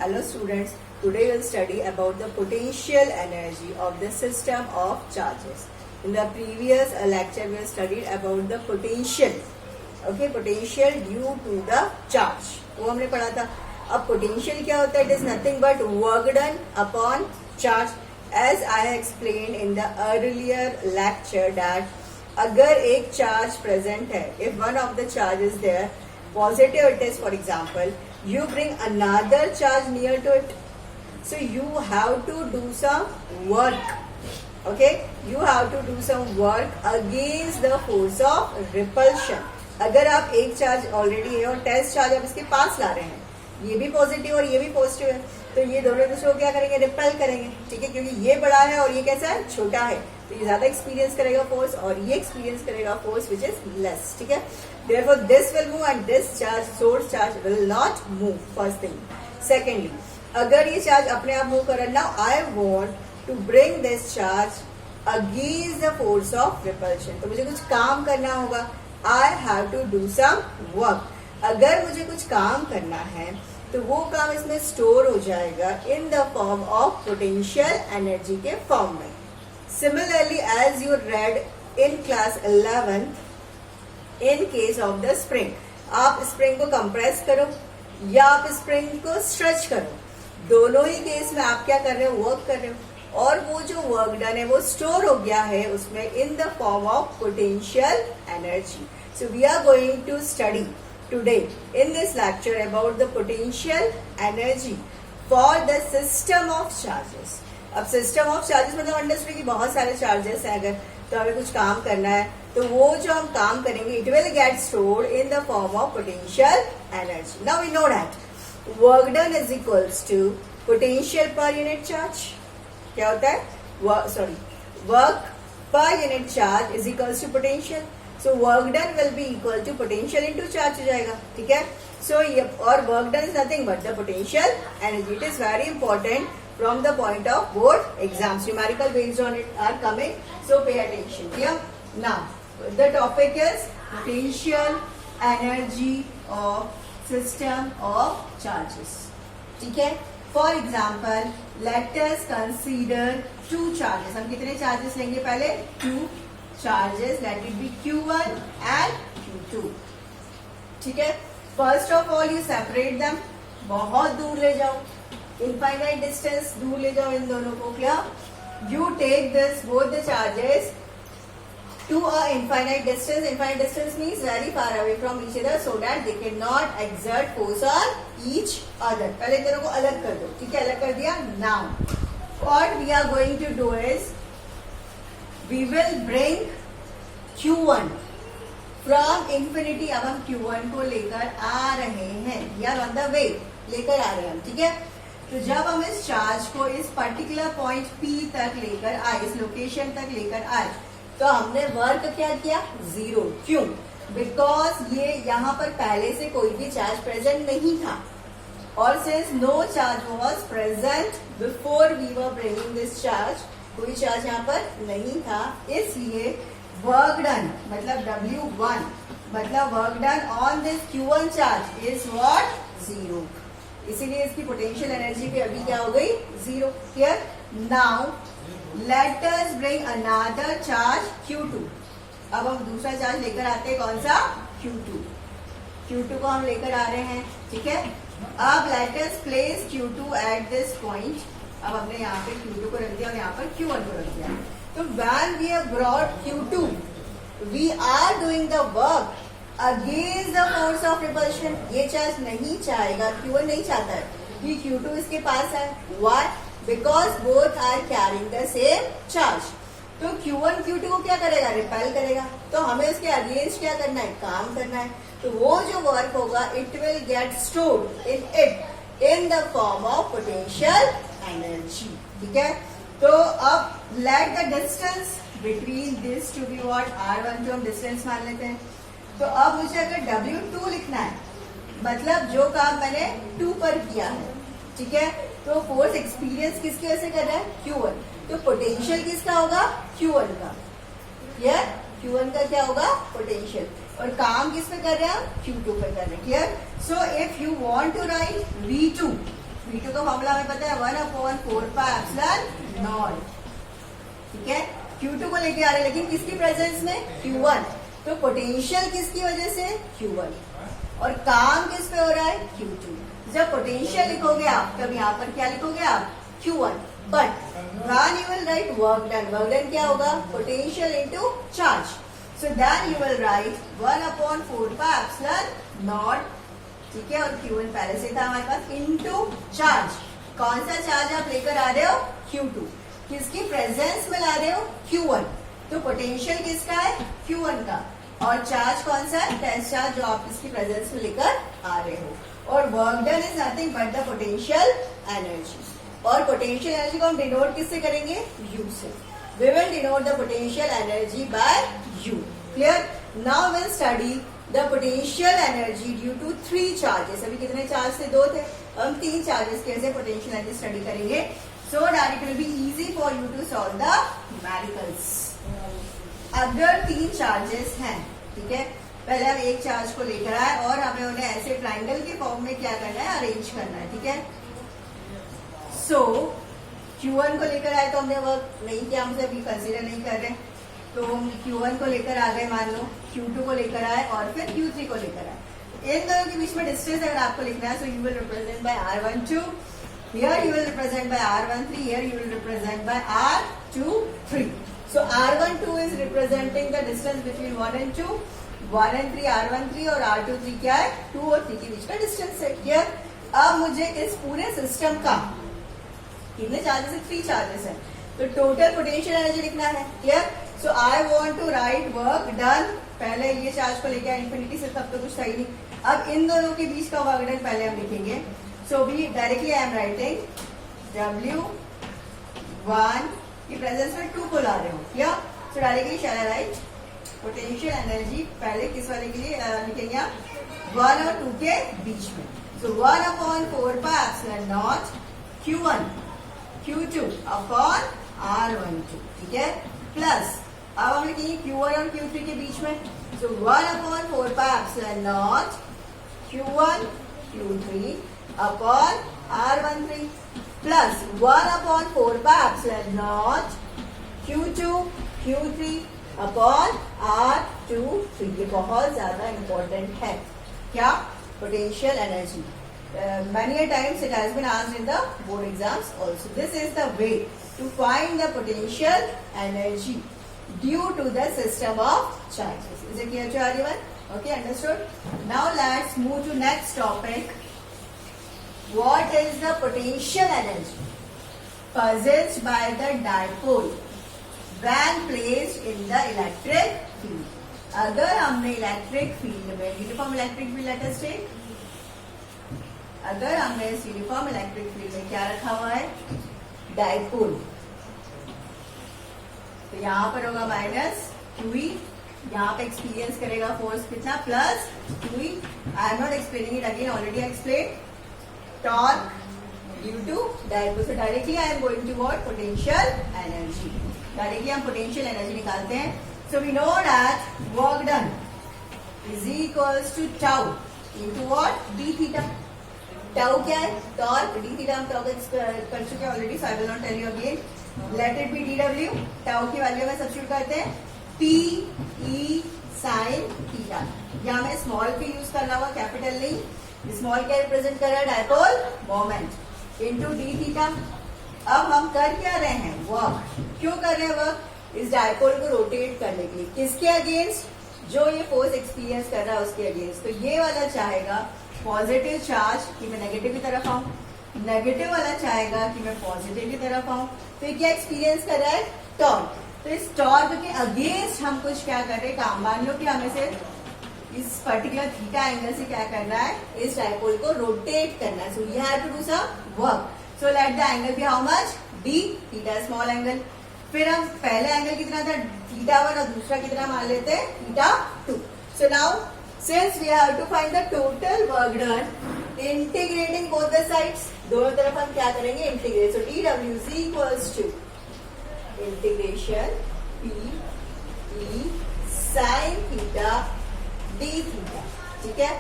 Hello students, today we'll study about the potential energy of the system of charges. In the previous lecture we have studied about the potential, potential due to the charge. वो हमने पढ़ा था. अब potential क्या होता है? It is nothing but work done upon charge. As I explained in the earlier lecture that अगर एक charge present है, if one of the charge is there, positive it is, for example, you bring another charge near to it, so you have to do some work. You have to do some work against the force of repulsion. अगर आप एक charge already है और test charge आप इसके पास ला रहे हैं, ये भी पॉजिटिव और ये भी पॉजिटिव है, तो ये दोनों दूसरे को क्या करेंगे? रिपेल करेंगे. ठीक है, क्योंकि ये बड़ा है और ये कैसा है? छोटा है, तो ये ज्यादा एक्सपीरियंस करेगा फोर्स और ये एक्सपीरियंस करेगा फोर्स विच इज लेस. ठीक है, therefore this will move and this charge, source charge, will not move. First thing. Secondly, अगर ये चार्ज अपने आप मूव कर रहा है, now I want to bring this charge against the force of repulsion. तो मुझे कुछ काम करना होगा. I have to do some work. अगर मुझे कुछ काम करना है तो वो काम इसमें स्टोर हो जाएगा in the form of potential energy के फॉर्म में. Similarly as you read in class 11th, in case of the spring, आप स्प्रिंग को कंप्रेस करो या आप स्प्रिंग को स्ट्रेच करो, दोनों ही केस में आप क्या कर रहे हो? वर्क कर रहे हो, और वो जो वर्क डन है वो स्टोर हो गया है उसमें in the form of potential energy. So we are going to study today in this lecture about the potential energy for the system of charges. अब सिस्टम ऑफ चार्जेस मतलब understand कि बहुत सारे चार्जेस हैं, अगर तो हमें कुछ काम करना है तो वो जो हम काम करेंगे it will get stored in the form of potential energy. Now we know that work done is equals to potential per unit charge. क्या होता है? Work per unit charge is equals to potential. So work done will be equal to potential into charge हो जाएगा. ठीक है, so ये और work done is nothing but the potential energy. It is very important from the point of board exams. Numerical based on it are coming, so pay attention here. Now the topic is potential energy of system of charges. ठीक है, for example let us consider two charges. हम कितने charges लेंगे? पहले two charges, let it be Q1 and Q2. ठीक है, first of all you separate them, बहुत दूर ले जाओ, इनफाइनाइट डिस्टेंस दूर ले जाओ इन दोनों को. क्या? You take this both the charges to a infinite distance. Infinite distance means very far away from each other so that they can not exert force on each other. पहले इन दोनों को अलग कर दो. ठीक है, अलग कर दिया. Now what we are going to do is we will bring Q1 from infinity. अब हम Q1 को लेकर आ रहे हैं, या ऑन द वे लेकर आ रहे हैं. ठीक है, तो जब हम इस चार्ज को इस पर्टिकुलर पॉइंट P तक लेकर आए, इस लोकेशन तक लेकर आए, तो हमने वर्क क्या किया? जीरो. क्यों? बिकॉज ये यहाँ पर पहले से कोई भी चार्ज प्रेजेंट नहीं था, और since no charge was present before we were bringing this charge, कोई चार्ज यहाँ पर नहीं था, इसलिए वर्क डन मतलब W1 मतलब work done on this Q1 charge is what? Zero. इसीलिए इसकी पोटेंशियल एनर्जी भी अभी क्या हो गई? Zero. Clear? Now let us bring another charge Q2. अब हम दूसरा चार्ज लेकर आते हैं. कौन सा? Q2. Q2 को हम लेकर आ रहे हैं. ठीक है, अब let us place Q2 at this point. अब हमने यहाँ पे Q2 को रख दिया और यहाँ पर Q1 को रख दिया. तो when we have brought Q2 we are doing the work against the force of repulsion. ये चार्ज नहीं चाहेगा, Q1 नहीं चाहता है कि Q2 इसके पास है. Why? Because both are carrying the same charge. तो Q1 Q2 को क्या करेगा? रिपेल करेगा. तो हमें उसके अगेंस्ट क्या करना है? काम करना है. तो वो जो वर्क होगा it will get stored in the form of potential energy. ठीक है, तो अब let the distance between this two be what? R1 जो हम डिस्टेंस मान लेते हैं. तो अब मुझे अगर W2 लिखना है, मतलब जो काम मैंने 2 पर किया है. ठीक है, तो फोर्स एक्सपीरियंस किसकी वजह से कर रहा है? Q1. तो पोटेंशियल किसका होगा? Q1 का. क्लियर? Q1 का क्या होगा? पोटेंशियल. और काम किस पे कर रहे हैं? Q2 पे कर रहे हैं. Clear? So if you want to write V2 V2 का फॉर्मूला हमें पता है 1/4πε0, ठीक है। Q2 को लेके आ रहे हैं, लेकिन किसकी प्रेजेंस में? Q1। तो पोटेंशियल किसकी वजह से? Q1। और काम किस पे हो रहा है? Q2। जब पोटेंशियल लिखोगे आप, तब यहाँ पर क्या लिखोगे आप? Q1। But when you will write work done, work done क्या होगा? Potential into charge. So then you will write 1/4πε0, ठीक है। और Q1 पहले से था हमारे पास, into charge। कौन सा चार्ज आप लेकर आ रहे हो? Q2। किसकी प्रेजेंस में ला रहे हो? Q1। तो पोटेंशियल किसका है? Q1 का। और चार्ज कौन सा है? टेस्ट चार्ज, जो आप इसकी प्रेजेंस में लेकर आ रहे हो। और work done is nothing but the potential energy. और पोटेंशियल एनर्जी को हम डिनोट किससे करेंगे? U से। We will denote the potential energy by U. Clear? Now we'll study the potential energy due to 3 charges. अभी कितने चार्ज थे? 2 थे। हम 3 चार्जेस कैसे पोटेंशियल एनर्जी स्टडी करेंगे, so that it will be easy for you to solve the numericals. अगर 3 charges हैं, ठीक है, पहले हम एक चार्ज को लेकर आए और हमें उन्हें ऐसे ट्राइंगल के फॉर्म में क्या करना है? अरेंज करना है, ठीक है। सो Q1 को लेकर आए तो हमने वर्क नहीं किया, हमसे अभी कंसीडर नहीं कर रहे, तो हम Q1 को लेकर आ गए, मान लो Q2 को लेकर आए और फिर Q3 को लेकर आए। इन दोनों के बीच में डिस्टेंस अगर आपको लिखना है, so you will represent by R12, here you will represent by R13, here you will represent by R23। So R12 is representing the distance between 1 and 2, 1 and 3 R13 और R23 क्या है? 2 और 3 के बीच का डिस्टेंस है। क्लियर? अब मुझे इस पूरे सिस्टम का कितने चार्जेस है? 3 चार्जेस है, तो टोटल पोटेंशियल एनर्जी लिखना है। Clear? So I want to write work done. पहले ये चार्ज को लेके इंफिनिटी से, तब तो कुछ सही नहीं। अब इन दोनों के बीच का वर्क डन पहले हम लिखेंगे। So we directly I am writing W1, ये प्रेजेंस में 2 को ला रहे हो, या सो डायरेक्टली शैल आई राइट पोटेंशियल एनर्जी पहले किस वाले के लिए लिखेंगे आप? 1 और 2 के बीच में। So 1/4πε0 Q1 Q2 upon R12, ठीक है, प्लस अब हम लिखेंगे Q1 और Q3 के बीच में। So 1/4πε0 Q1 Q3 upon R13 plus 1/4πε0 Q2 Q3 upon R23। ये बहुत ज्यादा इंपॉर्टेंट है। क्या? Potential energy. Many a times it has been asked in the board exams also. This is the way to find the potential energy due to the system of charges. Is it clear to everyone? Okay, understood. Now let's move to next topic. What is the potential energy possessed by the dipole when placed in the electric field? अगर हमने electric field में uniform electric field let us take, अगर हमने इस uniform electric field में क्या रखा हुआ है? डाइपोल। तो यहाँ पर होगा माइनस QE, यहाँ पे एक्सपीरियंस करेगा फोर्स कितना? Plus QE। I am not explaining it again, already explain. Torque due to dipole. So directly I am going to what? Potential energy. Directly हम पोटेंशियल एनर्जी निकालते हैं। So we know that work done is equals to tau into what? D theta. Tau क्या है? Torque. D theta हम tau कर चुके हैं already, so I will not tell you again. Let it be DW। Tau की value में substitute करते हैं PE sin थीटा। यहाँ में स्मॉल p यूज करना हुआ, कैपिटल नहीं। स्मॉल क्या रिप्रेजेंट कर रहा है? Dipole moment into D theta. अब हम कर क्या रहे हैं? वर्क। क्यों कर रहे हैं वर्क? इस डाइपोल को रोटेट करने के लिए। किसके अगेंस्ट? जो ये फोर्स एक्सपीरियंस कर रहा है उसके अगेंस्ट। तो ये वाला चाहेगा पॉजिटिव चार्ज कि मैं नेगेटिव की तरफ आऊं, नेगेटिव वाला चाहेगा कि मैं पॉजिटिव की तरफ आऊं। तो ये क्या एक्सपीरियंस कर रहा है? टॉर्क। तो इस टॉर्क के अगेंस्ट हम कुछ क्या कर रहे हैं? काम। मान लो कि हमें से इस पर्टिकुलर थीटा एंगल से क्या करना है? इस डाइपोल को रोटेट करना है। So you have to do some work. So let the angle be how much? D theta, small angle. फिर हम पहला एंगल कितना था? θ1 और दूसरा कितना मान लेते हैं? θ2। So now since we have to find the total work done integrating both the sides, दोनों तरफ हम क्या करेंगे? Integrate. So DW is equals to integration PE sin theta D theta. ठीक है,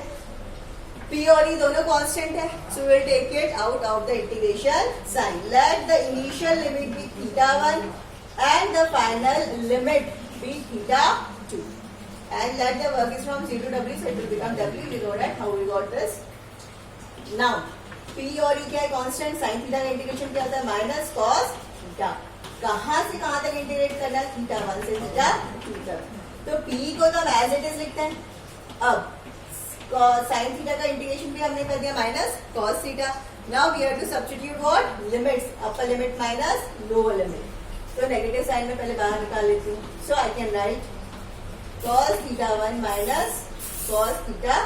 P और E दोनों कांस्टेंट है, so we'll take it out of the integration sign. Let the initial limit be theta 1 and the final limit be theta 2. And let the work is from 0 to W, so it will become W. You know that how we got this. Now P और E क्या है constant, sin theta का integration क्या होता है minus cos theta. कहाँ से कहाँ तक इंटीग्रेट करना है, थीटा 1 से थीटा 2 तक. तो P को तो हम एज इट इज लिखते हैं. अब साइन थीटा का इंटीग्रेशन भी हमने कर दिया minus cos theta. Now we have to substitute what, limits, upper limit minus lower limit. तो नेगेटिव साइन में पहले बाहर निकाल लेती हूँ. So I can write cos theta 1 minus cos theta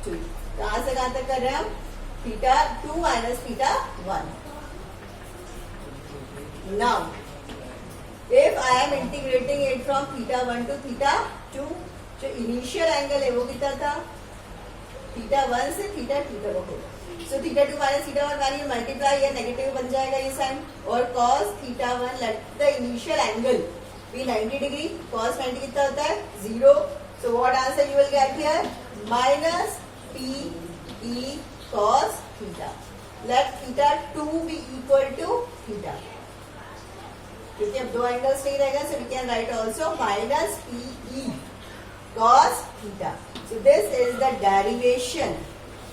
2. कहाँ से कहाँ तक कर रहे हैं हम, theta 2 minus theta 1. Now if I am integrating it from theta 1 to theta 2, जो इनिशियल एंगल है वो कितना था, थीटा 1 से थीटा 2 तक होगा. So theta 2 minus theta 1 value multiply, या नेगेटिव बन जाएगा ये साइन. और cos theta 1 let the initial angle be 90 degree. Cos 90 कितना होता है 0. So what answer you will get here, minus p E cos theta. Let theta 2 be equal to theta, क्योंकि अब दो एंगल्स नहीं रहेगा. So we can write also minus p E cos theta. So this is the derivation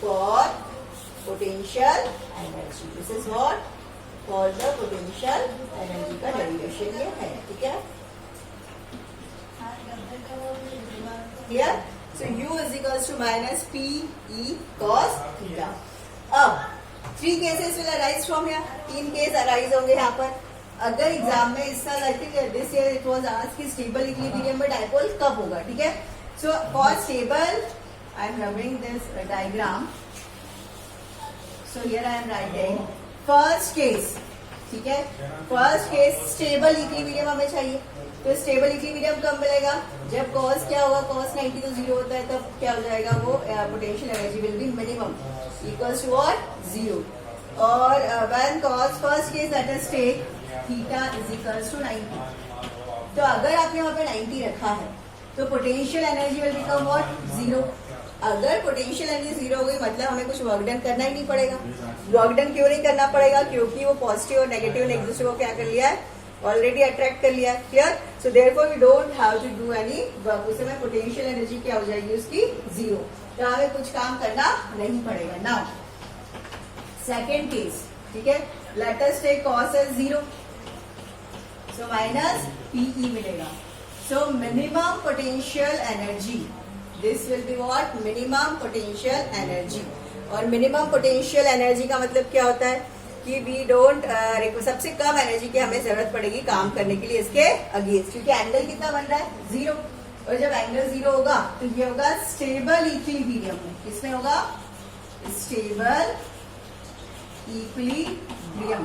for potential energy. This is what for the potential energy का derivation ये है. ठीक है, clear? So U is equals to minus P E cos theta. अब 3 cases will arise from here. 3 case arise होंगे यहाँ पर. अगर एग्जाम में इस साल I think this year it was asked कि स्टेबल इक्विलिब्रियम में डाइपोल कब होगा. ठीक है, so for stable I am rubbing this diagram. So here I am writing first case. ठीक है, फर्स्ट केस स्टेबल इक्विलिब्रियम हमें चाहिए. तो स्टेबल इक्विलिब्रियम कब मिलेगा, जब कॉस क्या होगा, कॉस 90 तो 0 होता है, तब क्या हो जाएगा वो potential energy will be minimum equals to what 0. और when cos first case at a state theta is equals to 90. तो अगर आपने वहां पे 90 रखा है तो potential energy will become what 0. अगर पोटेंशियल एनर्जी 0 हो गई मतलब हमें कुछ वर्क डन करना ही नहीं पड़ेगा. वर्क डन क्यों नहीं करना पड़ेगा, क्योंकि वो पॉजिटिव और नेगेटिव ने एक दूसरे को क्या कर लिया है, ऑलरेडी अट्रैक्ट कर लिया है. Clear? So therefore we don't have to do any work. उस समय पोटेंशियल एनर्जी क्या हो जाएगी उसकी 0. तो हमें कुछ काम करना नहीं पड़ेगा. Now second case. ठीक है, let us take cos as 0. So minus PE मिलेगा. So minimum potential energy, this will be what, minimum potential energy. और मिनिमम पोटेंशियल एनर्जी का मतलब क्या होता है कि वी डोंट सबसे कम एनर्जी की हमें जरूरत पड़ेगी काम करने के लिए इसके अगेंस्ट, क्योंकि एंगल कितना बन रहा है 0. और जब एंगल 0 होगा तो ये होगा स्टेबल इक्विलिब्रियम में. किसमें होगा, स्टेबल इक्विलिब्रियम.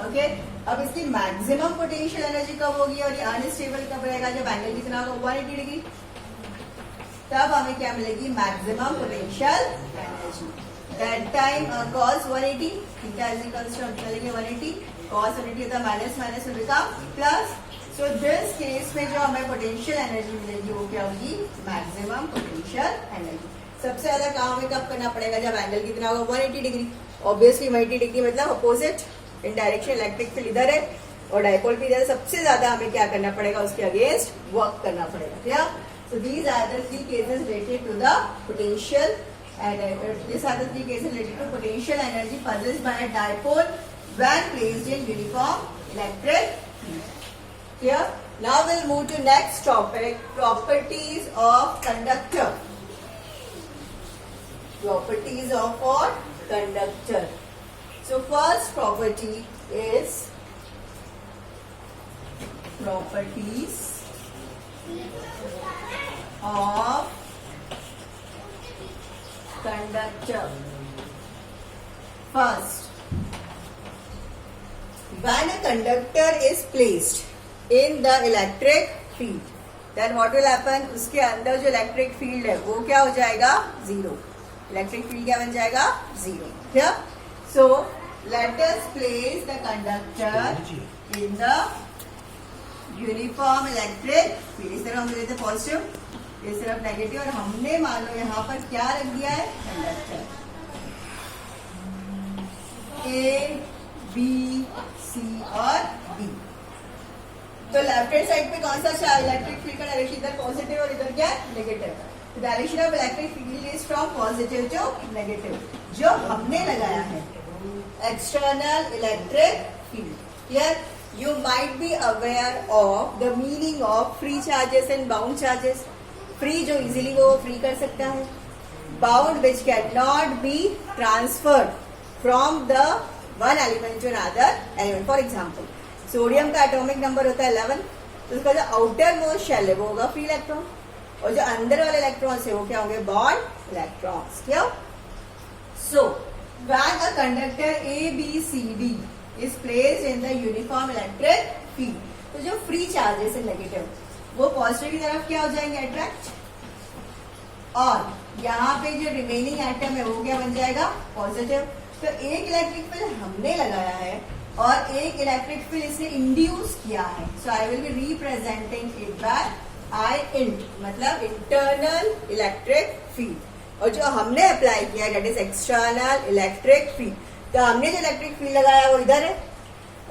ओके, अब इसकी मैक्सिमम पोटेंशियल एनर्जी कब होगी और ये अनस्टेबल कब रहेगा, जब एंगल कितना होगा 180 डिग्री. तब हमें क्या मिलेगी, maximum potential energy. That time cos 180 theta is equals to, हम चलेंगे 180 cos 180 होता है माइनस माइनस में become plus. So this case में जो हमें पोटेंशियल एनर्जी मिलेगी वो क्या होगी, मैक्सिमम पोटेंशियल एनर्जी. सबसे ज्यादा काम हमें कब करना पड़ेगा, जब एंगल कितना होगा 180 डिग्री. ऑब्वियसली 180 डिग्री मतलब opposite in direction. Electric field इधर है और डायपोल भी इधर. सबसे ज्यादा हमें क्या करना पड़ेगा, उसके अगेंस्ट वर्क करना पड़ेगा. क्या? So these are the 3 cases related to the potential and these are the 3 cases related to potential energy possessed by a dipole when placed in uniform electric field. Clear? Now we'll move to next topic, properties of conductor. Properties of what? Conductor. So first property is properties of conductor. First, when a conductor is placed in the electric field, then what will happen, उसके अंदर जो electric field है वो क्या हो जाएगा 0. Electric field क्या बन जाएगा 0. क्या? So let us place the conductor in the uniform electric field. इस तरह हम लेते हैं पॉजिटिव ये सिर्फ नेगेटिव, और हमने मानो यहाँ पर क्या रख दिया है, कंडक्टर ए बी सी और बी। तो लेफ्ट हैंड साइड पे कौन सा इलेक्ट्रिक फील्ड का डायरेक्शन, इधर पॉजिटिव और इधर क्या negative. Direction of electric field is from positive to negative, जो हमने लगाया है external electric field. Clear? You might be aware of the meaning of free charges and bound charges. Free जो easily वो free कर सकता है, bound which cannot be transferred from the one element to another element. For example, sodium का atomic number होता है 11, तो उसका जो आउटर मोस्ट शेल है वो होगा फ्री इलेक्ट्रॉन, और जो अंदर वाले इलेक्ट्रॉन्स है वो क्या होंगे, बॉन्ड इलेक्ट्रॉन्स। क्या? सो when a conductor ABCD is placed in the uniform electric field, तो जो फ्री चार्जेस है नेगेटिव वो पॉजिटिव की तरफ क्या हो जाएंगे, अट्रैक्ट, और यहाँ पे जो रिमेनिंग एटम है वो क्या बन जाएगा, पॉजिटिव। तो एक इलेक्ट्रिक फील्ड हमने लगाया है और एक इलेक्ट्रिक फील्ड इसने इंड्यूस किया है। So I will be representing it by I int, मतलब इंटरनल इलेक्ट्रिक फील्ड, और जो हमने अप्लाई किया है that is external electric field. तो हमने जो इलेक्ट्रिक फील्ड लगाया वो इधर है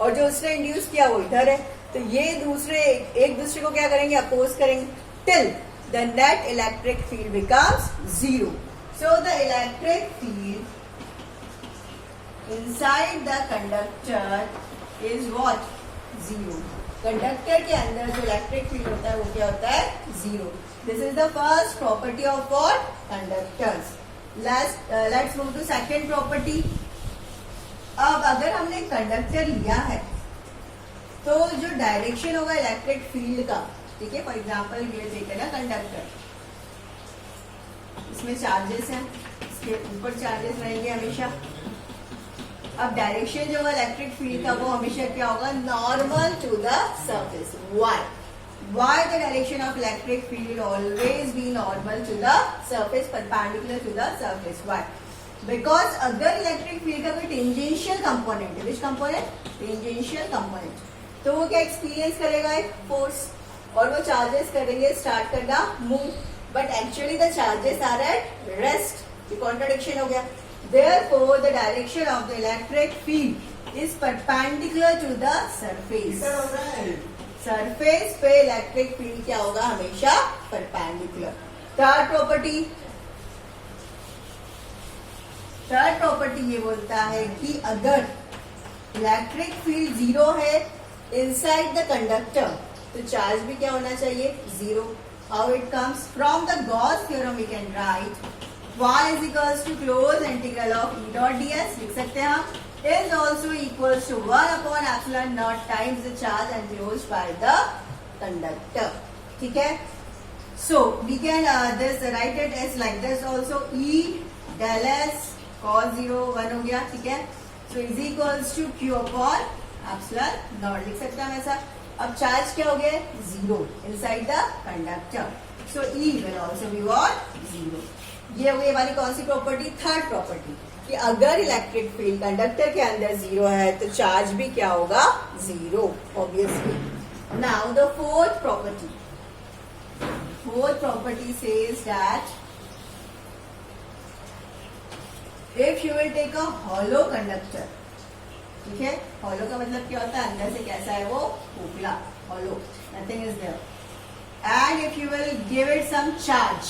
और जो उसने इंड्यूस किया वो इधर है, तो ये दूसरे एक दूसरे को क्या करेंगे, अपोज करेंगे, till the net electric field becomes zero. So the electric field inside the conductor is what, zero. Conductor के अंदर जो इलेक्ट्रिक फील्ड होता है वो क्या होता है, zero. This is the first property of what, conductors. Let's move to second property. अब अगर हमने कंडक्टर लिया है तो जो डायरेक्शन होगा इलेक्ट्रिक फील्ड का, ठीक है, फॉर एग्जाम्पल ये देखिए ना कंडक्टर, इसमें चार्जेस हैं, इसके ऊपर चार्जेस रहेंगे हमेशा। अब डायरेक्शन जो होगा इलेक्ट्रिक फील्ड का वो हमेशा क्या होगा, normal to the surface. Why the direction of electric field will always be normal to the surface, perpendicular to the surface? Why? Because अगर इलेक्ट्रिक फील्ड का कोई टेंजेंशियल कंपोनेंट है, विच कंपोनेंट, टेंजेंशियल कंपोनेंट, तो वो क्या एक्सपीरियंस करेगा, एक force, और वो चार्जेस करेंगे स्टार्ट करना move, but actually the charges are at rest. ये कॉन्ट्राडिक्शन हो गया। Therefore, the direction of the electric field is perpendicular to the surface. Surface पे इलेक्ट्रिक फील्ड क्या होगा, हमेशा परपेंडिकुलर। थर्ड प्रॉपर्टी ये बोलता है कि अगर इलेक्ट्रिक फील्ड जीरो है इनसाइड द कंडक्टर, तो चार्ज भी क्या होना चाहिए, zero. How it comes, from the Gauss theorem we can write y is equals to closed integral of E dot ds, लिख सकते हैं हम, is also equals to 1 upon epsilon naught times the charge enclosed by the conductor. ठीक है, so we can this write it as like this also, E del s cos 0 1 हो गया, ठीक है, so is equals to q upon epsilon naught, लिख सकते हैं ऐसा। अब चार्ज क्या हो गया, zero inside the conductor, so E will also be what, zero. ये हो गई हमारी कौन सी प्रॉपर्टी, थर्ड प्रॉपर्टी, कि अगर इलेक्ट्रिक फील्ड कंडक्टर के अंदर जीरो है तो चार्ज भी क्या होगा, zero, obviously. Now the fourth property says that if you will take a hollow conductor, ठीक है, हॉलो का मतलब क्या होता है, अंदर से कैसा है वो, खोखला, hollow, nothing is there, and if you will give it some charge,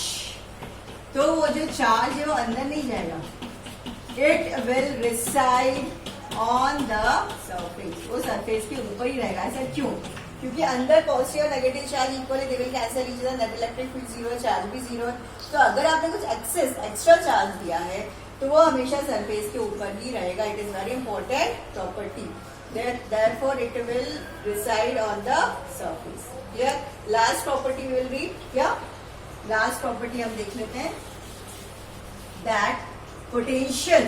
तो वो जो चार्ज है वो अंदर नहीं जाएगा, it will reside on the surface, वो सरफेस के ऊपर ही रहेगा। ऐसा क्यों, क्योंकि अंदर पॉजिटिव और नेगेटिव चार्ज इक्वल है, they will cancel each other, net electric field zero है, चार्ज भी जीरो है। तो अगर आपने कुछ एक्स्ट्रा चार्ज दिया है तो वो हमेशा सरफेस के ऊपर ही रहेगा। It is very important property, therefore it will reside on the surface. Clear? Last property will be क्या, लास्ट प्रॉपर्टी हम देख लेते हैं, दैट पोटेंशियल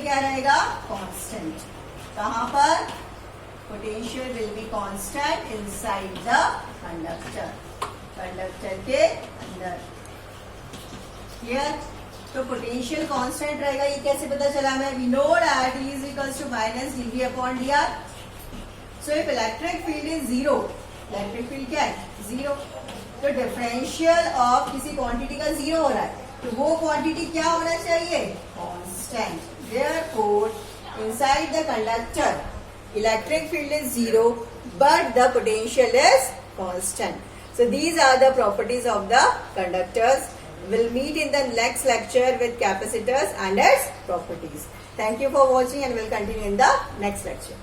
क्या रहेगा, कांस्टेंट। कहां पर, potential will be constant inside the conductor के अंदर। क्लियर? तो पोटेंशियल कांस्टेंट रहेगा, ये कैसे पता चला हमें, we know that E is equals to minus dV upon dr. So if electric field is zero, electric field क्या है, जीरो, तो डिफरेंशियल ऑफ किसी क्वांटिटी का जीरो हो रहा है, तो वो क्वांटिटी क्या होना चाहिए? Constant. Therefore, inside the conductor, electric field is zero, but the potential is constant. So these are the properties of the conductors. We'll meet in the next lecture with capacitors and its properties. Thank you for watching, and we'll continue in the next lecture.